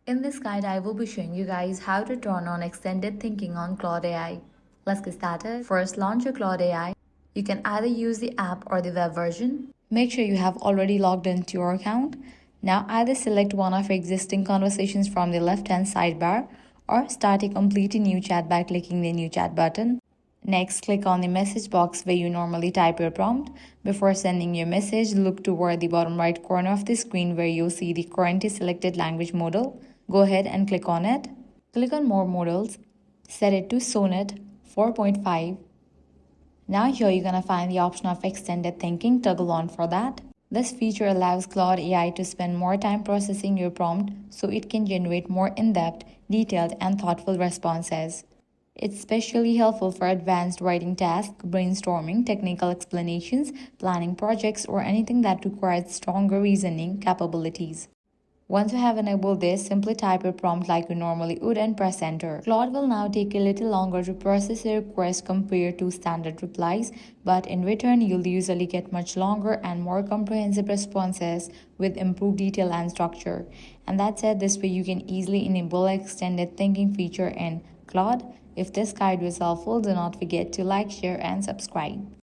In this guide, I will be showing you guys how to turn on extended thinking on Claude AI. Let's get started. First, launch your Claude AI. You can either use the app or the web version. Make sure you have already logged into your account. Now either select one of your existing conversations from the left-hand sidebar or start a completely new chat by clicking the new chat button. Next, click on the message box where you normally type your prompt. Before sending your message, look toward the bottom right corner of the screen where you'll see the currently selected language model. Go ahead and click on it. Click on More Models. Set it to Sonnet 4.5. Now here you're gonna find the option of Extended Thinking. Toggle on for that. This feature allows Claude AI to spend more time processing your prompt so it can generate more in-depth, detailed, and thoughtful responses. It's especially helpful for advanced writing tasks, brainstorming, technical explanations, planning projects, or anything that requires stronger reasoning capabilities. Once you have enabled this, simply type your prompt like you normally would and press enter. Claude will now take a little longer to process a request compared to standard replies, but in return, you'll usually get much longer and more comprehensive responses with improved detail and structure. And that's it. This way you can easily enable extended thinking feature in Claude. If this guide was helpful, do not forget to like, share, and subscribe.